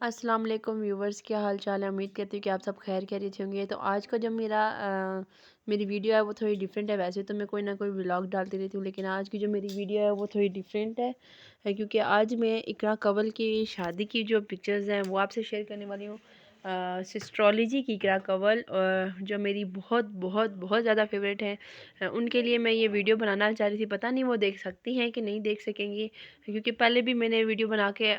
السلام علیکم ویورز، کیا حال چال ہے؟ امید کرتی ہوں کہ آپ سب خیر خیریت سے ہوں گے۔ تو آج کا جو میری ویڈیو ہے وہ تھوڑی ڈیفرنٹ ہے۔ ویسے تو میں کوئی نہ کوئی ولاگ ڈالتی رہتی ہوں، لیکن آج کی جو میری ویڈیو ہے وہ تھوڑی ڈیفرنٹ کیونکہ آج میں اقراء کنول کی شادی کی جو پکچرز ہیں وہ آپ سے شیئر کرنے والی ہوں۔ سسٹرولوجی کی اقراء کنول جو میری بہت بہت بہت زیادہ فیوریٹ ہے، ان کے لیے میں یہ ویڈیو بنانا چاہ رہی تھی۔ پتہ نہیں وہ دیکھ سکتی ہیں کہ نہیں دیکھ سکیں گی، کیونکہ پہلے بھی میں نے ویڈیو بنا کے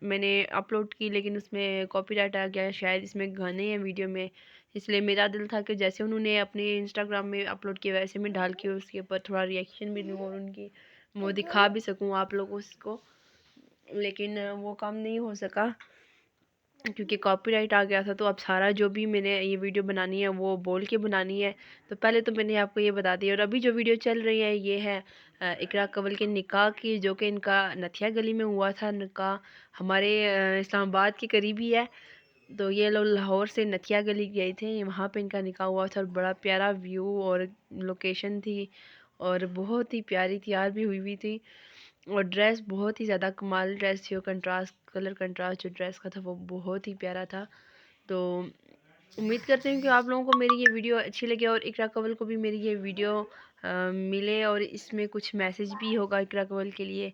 میں نے اپلوڈ کی، لیکن اس میں کاپی رائٹ آ گیا، شاید اس میں گانے ہیں ویڈیو میں، اس لیے میرا دل تھا کہ جیسے انہوں نے اپنے انسٹاگرام میں اپلوڈ کیا ویسے میں ڈال کے اس کے اوپر تھوڑا ریئیکشن بھی دوں اور ان کی وہ دکھا بھی سکوں آپ لوگوں کو، لیکن وہ کام نہیں ہو سکا کیونکہ کاپی رائٹ آ گیا تھا۔ تو اب سارا جو بھی میں نے یہ ویڈیو بنانی ہے وہ بول کے بنانی ہے، تو پہلے تو میں نے آپ کو یہ بتا دیا۔ اور ابھی جو ویڈیو چل رہی ہے یہ ہے اقراء کنول کے نکاح کی، جو کہ ان کا نتھیا گلی میں ہوا تھا نکاح، ہمارے اسلام آباد کے قریب ہی ہے۔ تو یہ لوگ لاہور سے نتھیا گلی گئے تھے، وہاں پہ ان کا نکاح ہوا تھا، اور بڑا پیارا ویو اور لوکیشن تھی، اور بہت ہی پیاری تیار بھی ہوئی تھی، اور ڈریس بہت ہی زیادہ کمال ڈریس تھی، اور کنٹراسٹ کلر کنٹراسٹ جو ڈریس کا تھا وہ بہت ہی پیارا تھا۔ تو امید کرتے ہیں کہ آپ لوگوں کو میری یہ ویڈیو اچھی لگے، اور اقراء کنول کو بھی میری یہ ویڈیو ملے، اور اس میں کچھ میسیج بھی ہوگا اقراء کنول کے لیے،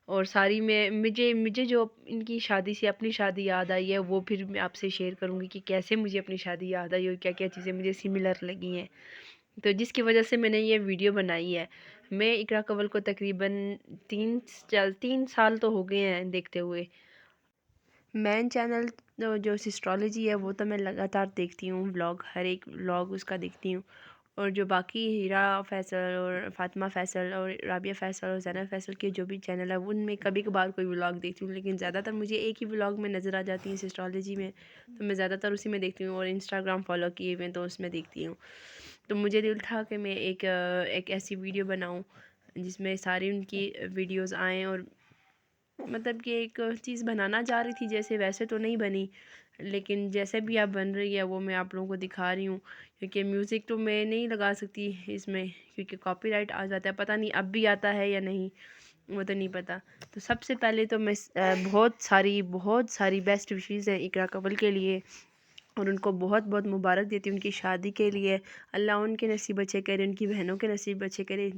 اور ساری مجھے جو ان کی شادی سے اپنی شادی یاد آئی ہے وہ پھر میں آپ سے شیئر کروں گی کہ کیسے مجھے اپنی شادی یاد آئی اور کیا کیا چیزیں مجھے سملر لگی ہیں، تو جس کی وجہ سے میں نے یہ ویڈیو بنائی ہے۔ میں اقراء کنول کو تقریباً 3 سال تو ہو گئے ہیں دیکھتے ہوئے۔ مین چینل جو سسٹرولوجی ہے وہ تو میں لگاتار دیکھتی ہوں، ہر ایک ولاگ اس کا دیکھتی ہوں، اور جو باقی ہیرا فیصل اور فاطمہ فیصل اور رابعہ فیصل اور زینب فیصل کے جو بھی چینل ہے ان میں کبھی کبھار کوئی ولاگ دیکھتی ہوں، لیکن زیادہ تر مجھے ایک ہی ولاگ میں نظر آ جاتی ہیں سسٹرولوجی میں، تو میں زیادہ تر اسی میں دیکھتی ہوں، اور انسٹاگرام فالو کیے ہوئے تو اس میں دیکھتی ہوں۔ تو مجھے دل تھا کہ میں ایک ایسی ویڈیو بناؤں جس میں ساری ان کی ویڈیوز آئیں، اور مطلب کہ ایک چیز بنانا چاہ رہی تھی، جیسے ویسے تو نہیں بنی، لیکن جیسے بھی اب بن رہی ہے وہ میں آپ لوگوں کو دکھا رہی ہوں، کیونکہ میوزک تو میں نہیں لگا سکتی اس میں کیونکہ کاپی رائٹ آ جاتا ہے، پتہ نہیں اب بھی آتا ہے یا نہیں، وہ تو نہیں پتہ۔ تو سب سے پہلے تو میں بہت ساری بیسٹ وشیز ہیں اقراء کنول کے لیے، اور ان کو بہت بہت مبارک دیتی ہوں ان کی شادی کے لیے۔ اللہ ان کے نصیب اچھے کرے، ان کی بہنوں کے نصیب اچھے کرے،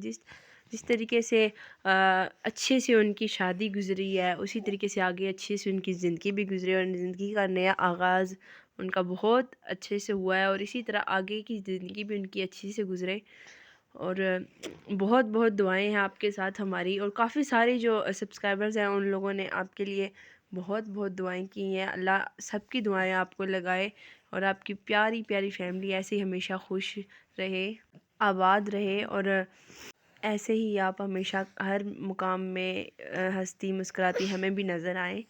جس طریقے سے اچھے سے ان کی شادی گزری ہے اسی طریقے سے آگے اچھے سے ان کی زندگی بھی گزرے، اور زندگی کا نیا آغاز ان کا بہت اچھے سے ہوا ہے، اور اسی طرح آگے کی زندگی بھی ان کی اچھی سے گزرے، اور بہت بہت دعائیں ہیں آپ کے ساتھ ہماری، اور کافی سارے جو سبسکرائبرز ہیں ان لوگوں نے آپ کے لیے بہت بہت دعائیں کی ہیں۔ اللہ سب کی دعائیں آپ کو لگائے، اور آپ کی پیاری پیاری فیملی ایسے ہی ہمیشہ خوش رہے، آباد رہے، اور ایسے ہی آپ ہمیشہ ہر مقام میں ہنستی مسکراتی ہمیں بھی نظر آئیں۔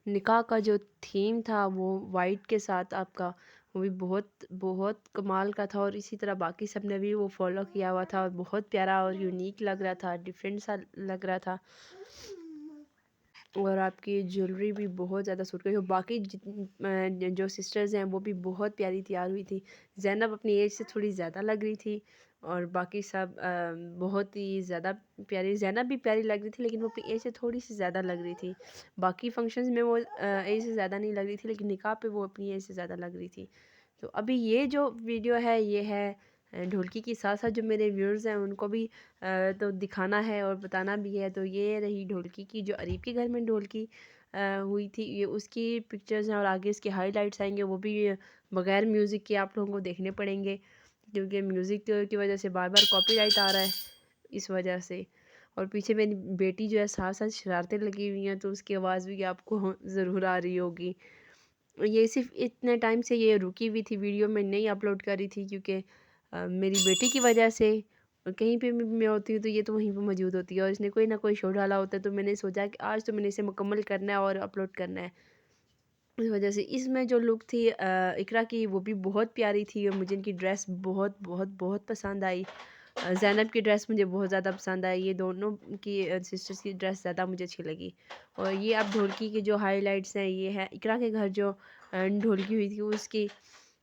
نکاح کا جو تھیم تھا وہ وائٹ کے ساتھ آپ کا، وہ بھی بہت بہت کمال کا تھا، اور اسی طرح باقی سب نے بھی وہ فالو کیا ہوا تھا، اور بہت پیارا اور یونیک لگ رہا تھا، ڈیفرنٹ سا لگ رہا تھا، اور آپ کی جیولری بھی بہت زیادہ سوٹ کری، اور باقی جو سسٹرز ہیں وہ بھی بہت پیاری تیار ہوئی تھی۔ زینب اپنی ایج سے تھوڑی زیادہ لگ رہی تھی، اور باقی سب بہت ہی زیادہ پیاری، زینب بھی پیاری لگ رہی تھی لیکن وہ اپنی ایج سے تھوڑی سی زیادہ لگ رہی تھی، باقی فنکشنز میں وہ ایج سے زیادہ نہیں لگ رہی تھی، لیکن نکاح پہ وہ اپنی ایج سے زیادہ لگ رہی تھی۔ تو ابھی یہ جو ویڈیو ہے یہ ہے ڈھولکی کی ساتھ ساتھ جو میرے ویورز ہیں ان کو بھی تو دکھانا ہے اور بتانا بھی ہے۔ تو یہ رہی ڈھولکی کی، جو اریب کے گھر میں ڈھولکی ہوئی تھی، یہ اس کی پکچرز ہیں، اور آگے اس کے ہائی لائٹس آئیں گے، وہ بھی بغیر میوزک کے آپ لوگوں کو دیکھنے پڑیں گے، کیونکہ میوزک کی وجہ سے بار بار کاپی رائٹ آ رہا ہے اس وجہ سے۔ اور پیچھے میری بیٹی جو ہے ساتھ ساتھ شرارتیں لگی ہوئی ہیں، تو اس کی آواز بھی آپ کو ضرور آ رہی ہوگی۔ یہ صرف اتنے ٹائم سے یہ رکی ہوئی تھی ویڈیو، میں نہیں اپلوڈ کر رہی تھی کیونکہ میری بیٹی کی وجہ سے، اور کہیں پہ بھی میں ہوتی ہوں تو یہ تو وہیں پہ موجود ہوتی ہے، اور اس نے کوئی نہ کوئی شو ڈالا ہوتا ہے، تو میں نے سوچا کہ آج تو میں نے اسے مکمل کرنا ہے اور اپلوڈ کرنا ہے، اس وجہ سے۔ اس میں جو لک تھی اقراء کی وہ بھی بہت پیاری تھی، اور مجھے ان کی ڈریس بہت بہت بہت پسند آئی۔ زینب کی ڈریس مجھے بہت زیادہ پسند آئی، یہ دونوں کی سسٹرز کی ڈریس زیادہ مجھے اچھی لگی۔ اور یہ اب ڈھولکی کے جو ہائی لائٹس ہیں، یہ ہے اقراء کے گھر جو ڈھولکی ہوئی تھی اس کی،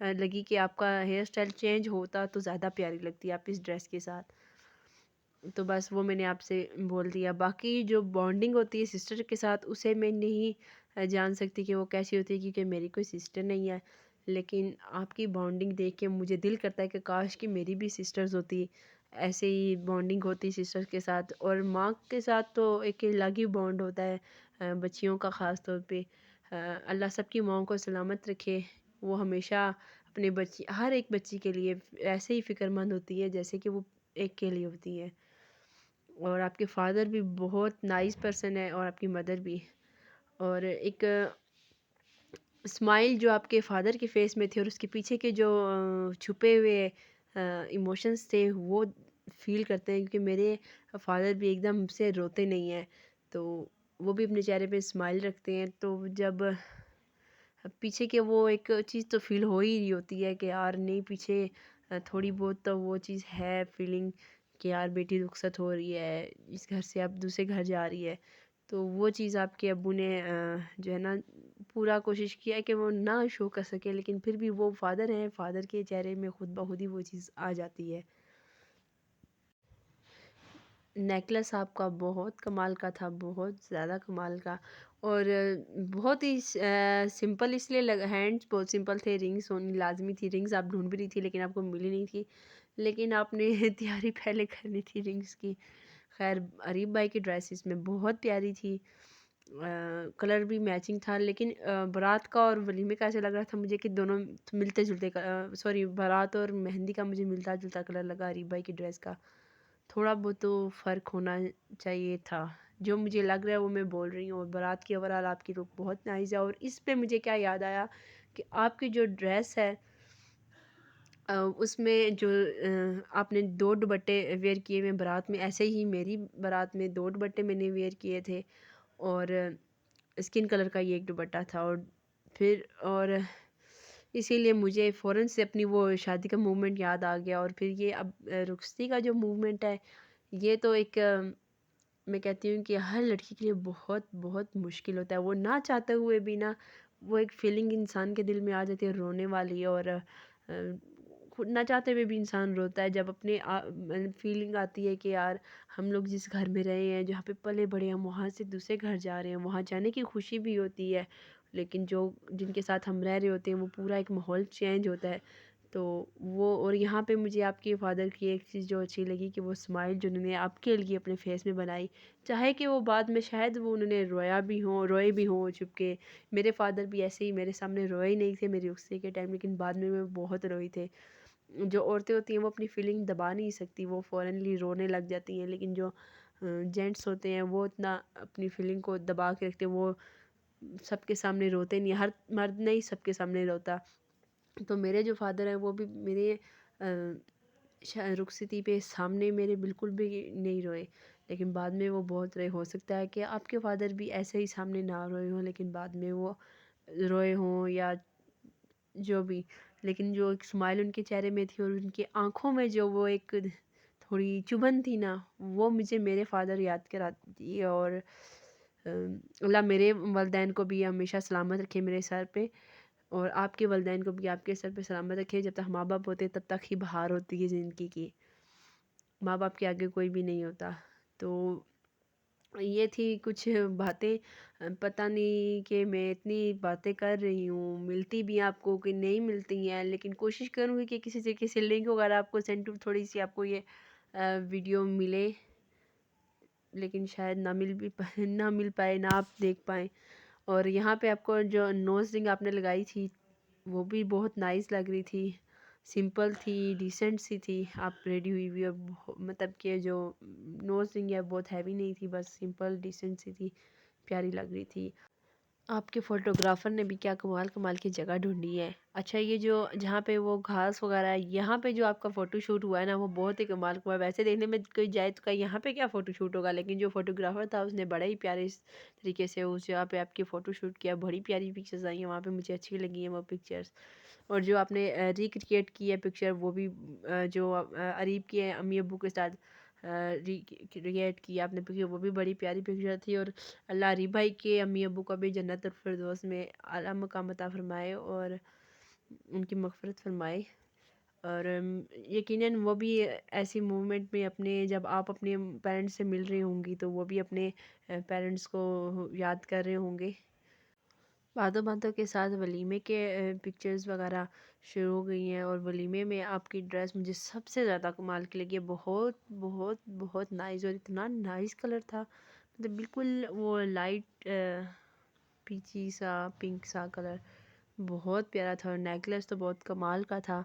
لگی کہ آپ کا ہیئر اسٹائل چینج ہوتا تو زیادہ پیاری لگتی آپ اس ڈریس کے ساتھ. تو بس وہ میں نے آپ سے بول دیا. باقی جو بانڈنگ ہوتی ہے سسٹر کے ساتھ اسے میں نہیں جان سکتی کہ وہ کیسی ہوتی ہے، کیونکہ میری کوئی سسٹر نہیں ہے. لیکن آپ کی بانڈنگ دیکھ کے مجھے دل کرتا ہے کہ کاش کہ میری بھی سسٹرز ہوتی، ایسے ہی بانڈنگ ہوتی سسٹرز کے ساتھ. اور ماں کے ساتھ تو ایک الگ ہی بانڈ ہوتا ہے بچیوں کا خاص طور پہ. اللہ سب کی ماؤں کو سلامت رکھے. وہ ہمیشہ اپنے بچی، ہر ایک بچی کے لیے ایسے ہی فکر مند ہوتی ہے جیسے کہ وہ ایک کے لیے ہوتی ہے. اور آپ کے فادر بھی بہت نائس پرسن ہے اور آپ کی مدر بھی. اور ایک اسمائل جو آپ کے فادر کے فیس میں تھی اور اس کے پیچھے کے جو چھپے ہوئے ایموشنز تھے وہ فیل کرتے ہیں، کیونکہ میرے فادر بھی ایک دم سے روتے نہیں ہیں، تو وہ بھی اپنے چہرے پہ اسمائل رکھتے ہیں. تو جب پیچھے کے وہ ایک چیز تو فیل ہو ہی رہی ہوتی ہے کہ یار نہیں، پیچھے تھوڑی بہت تو وہ چیز ہے فیلنگ کہ یار بیٹی رخصت ہو رہی ہے، اس گھر سے اب دوسرے گھر جا رہی ہے. تو وہ چیز آپ کے ابو نے جو ہے نا پورا کوشش کیا ہے کہ وہ نہ شو کر سکے، لیکن پھر بھی وہ فادر ہیں، فادر کے چہرے میں خود بخود ہی وہ چیز آ جاتی ہے. نیکلس آپ کا بہت کمال کا تھا، بہت زیادہ کمال کا. اور بہت ہی سمپل اس لیے ہینڈس بہت سمپل تھے. رنگس ہونی لازمی تھی، رنگس آپ ڈھونڈ بھی رہی تھی لیکن آپ کو ملی نہیں تھی، لیکن آپ نے تیاری پہلے کرنی تھی رنگس کی. خیر عریب بھائی کی ڈریسز میں بہت پیاری تھی، کلر بھی میچنگ تھا. لیکن بارات کا اور ولیمے کا ایسے لگ رہا تھا مجھے کہ دونوں ملتے جلتے، سوری بارات اور مہندی کا مجھے ملتا جلتا کلر لگا عریب بھائی کی ڈریس کا. تھوڑا بہت تو فرق ہونا چاہیے تھا، جو مجھے لگ رہا ہے وہ میں بول رہی ہوں. اور بارات کی اوورآل آپ کی لک بہت نائس ہے. اور اس پہ مجھے کیا یاد آیا کہ آپ کی جو ڈریس ہے اس میں جو آپ نے 2 دوپٹے ویئر کیے ہوئے بارات میں، ایسے ہی میری بارات میں 2 دوپٹے میں نے ویئر کیے تھے اور اسکن کلر کا یہ ایک دوپٹہ تھا. اور پھر اور اسی لیے مجھے فوراً سے اپنی وہ شادی کا موومنٹ یاد آ گیا. اور پھر یہ اب رخصتی کا جو موومنٹ ہے یہ تو ایک میں کہتی ہوں کہ ہر لڑکی کے لیے بہت بہت مشکل ہوتا ہے. وہ نہ چاہتے ہوئے بھی نا وہ ایک فیلنگ انسان کے دل میں آ جاتی ہے رونے والی. اور خود نہ چاہتے ہوئے بھی انسان روتا ہے جب اپنے فیلنگ آتی ہے کہ یار ہم لوگ جس گھر میں رہے ہیں، جہاں پہ پلے بڑے ہیں، وہاں سے دوسرے گھر جا رہے ہیں. وہاں جانے کی خوشی بھی ہوتی ہے، لیکن جن کے ساتھ ہم رہ رہے ہوتے ہیں وہ پورا ایک ماحول چینج ہوتا ہے. تو وہ اور یہاں پہ مجھے آپ کے فادر کی ایک چیز جو اچھی لگی کہ وہ اسمائل جو انہوں نے آپ کے لیے اپنے فیس میں بنائی، چاہے کہ وہ بعد میں شاید وہ انہوں نے روئے بھی ہوں چھپ کے. میرے فادر بھی ایسے ہی میرے سامنے روئے ہی نہیں تھے میری رخصتی کے ٹائم، لیکن بعد میں بہت روئی تھے. جو عورتیں ہوتی ہیں وہ اپنی فیلنگ دبا نہیں سکتی، وہ فوراًلی رونے لگ جاتی ہیں. لیکن جو جینٹس ہوتے ہیں وہ اتنا اپنی فیلنگ کو دبا کے رکھتے ہیں، وہ سب کے سامنے روتے نہیں. ہر مرد نہیں سب کے سامنے روتا. تو میرے جو فادر ہیں وہ بھی میرے رخصتی پہ سامنے میرے بالکل بھی نہیں روئے، لیکن بعد میں وہ بہت روئے. ہو سکتا ہے کہ آپ کے فادر بھی ایسے ہی سامنے نہ روئے ہوں لیکن بعد میں وہ روئے ہوں یا جو بھی. لیکن جو ایک اسمائل ان کے چہرے میں تھی اور ان کی آنکھوں میں جو وہ ایک تھوڑی چبھن تھی نا، وہ مجھے میرے فادر یاد کراتی تھی. اور اللہ میرے والدین کو بھی ہمیشہ سلامت رکھے میرے سر پہ، اور آپ کے والدین کو بھی آپ کے سر پہ سلامت رکھے. جب تک ماں باپ ہوتے تب تک ہی بہار ہوتی ہے زندگی کی، ماں باپ کے آگے کوئی بھی نہیں ہوتا. تو یہ تھی کچھ باتیں. پتہ نہیں کہ میں اتنی باتیں کر رہی ہوں ملتی بھی آپ کو کہ نہیں ملتی ہیں، لیکن کوشش کروں گی کہ کسی سے کسی لنک وغیرہ آپ کو سینڈ تھوڑی سی آپ کو یہ ویڈیو ملے، لیکن شاید نہ مل پائے، نہ آپ دیکھ پائیں. اور یہاں پہ آپ کو جو نوز رنگ آپ نے لگائی تھی وہ بھی بہت نائس لگ رہی تھی، سمپل تھی، ڈیسنٹ سی تھی. آپ ریڈی ہوئی ہوئی اور مطلب کہ جو نوز رنگ ہے بہت ہیوی نہیں تھی، بس سمپل ڈیسنٹ سی تھی، پیاری لگ رہی تھی. آپ کے فوٹوگرافر نے بھی کیا کمال کی جگہ ڈھونڈی ہے. اچھا یہ جو جہاں پہ وہ گھاس وغیرہ ہے یہاں پہ جو آپ کا فوٹو شوٹ ہوا ہے نا وہ بہت ہی کمال کا ہے. ویسے دیکھنے میں کوئی جائے تو کہ یہاں پہ کیا فوٹو شوٹ ہوگا، لیکن جو فوٹوگرافر تھا اس نے بڑا ہی پیارے اس طریقے سے اس جگہ پہ آپ کی فوٹو شوٹ کیا. بڑی پیاری پکچرز آئی ہیں وہاں پہ، مجھے اچھی لگی ہیں وہ پکچرز. اور جو آپ نے ریکریٹ کی ہے پکچر وہ بھی جو عریب کے امی ابو کے ساتھ ریکریٹ کی آپ نے پکچر، وہ بھی بڑی پیاری پکچر تھی. اور اللہ عریب بھائی کے امی ابو کو بھی جنت الفردوس میں اعلیٰ مقام عطا فرمائے. اور ان کی مغفرت فرمائے۔ اور یقیناً وہ بھی ایسی مومنٹ میں اپنے، جب آپ اپنے پیرنٹس سے مل رہی ہوں گی تو وہ بھی اپنے پیرنٹس کو یاد کر رہے ہوں گے۔ باتوں باتوں کے ساتھ ولیمے کے پکچرز وغیرہ شروع ہو گئی ہیں، اور ولیمے میں آپ کی ڈریس مجھے سب سے زیادہ کمال کی لگی ہے، بہت بہت بہت نائس، اور اتنا نائس کلر تھا، مطلب بالکل وہ لائٹ پیچی سا پنک سا کلر، بہت پیارا تھا، اور نیکلس تو بہت کمال کا تھا۔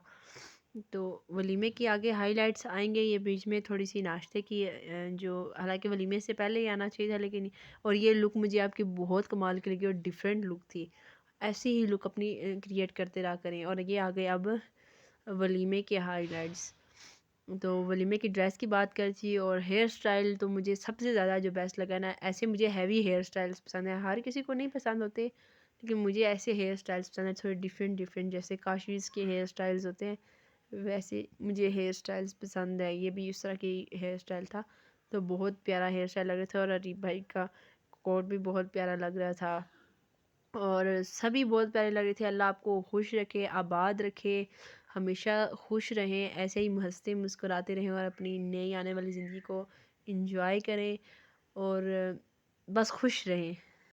تو ولیمے کی آگے ہائی لائٹس آئیں گے، یہ بیچ میں تھوڑی سی ناشتے کی جو حالانکہ ولیمے سے پہلے ہی آنا چاہیے تھا، لیکن اور یہ لک مجھے آپ کی بہت کمال کی لگی اور ڈیفرنٹ لک تھی، ایسی ہی لک اپنی کریٹ کرتے رہا کریں۔ اور یہ آگے اب ولیمے کے ہائی لائٹس، تو ولیمے کی ڈریس کی بات کرتی، اور ہیئر سٹائل تو مجھے سب سے زیادہ جو بیسٹ لگا نا، ایسے مجھے ہیوی ہیئر سٹائلس پسند ہیں، ہر کسی کو نہیں پسند ہوتے لیکن مجھے ایسے ہیئر سٹائلس پسند ہیں، تھوڑے ڈیفرنٹ ڈیفرنٹ، جیسے کاشیز کے ہیئر سٹائلز ہوتے ہیں ویسے مجھے ہیئر سٹائلز پسند ہے، یہ بھی اس طرح کی ہیئر سٹائل تھا، تو بہت پیارا ہیئر سٹائل لگ رہا تھا، اور عریب بھائی کا کوٹ بھی بہت پیارا لگ رہا تھا، اور سبھی بہت پیارے لگ رہے تھے۔ اللہ آپ کو خوش رکھے، آباد رکھے، ہمیشہ خوش رہیں، ایسے ہی ہنستے مسکراتے رہیں، اور اپنی نئی آنے والی زندگی کو انجوائے کریں، اور بس خوش رہیں۔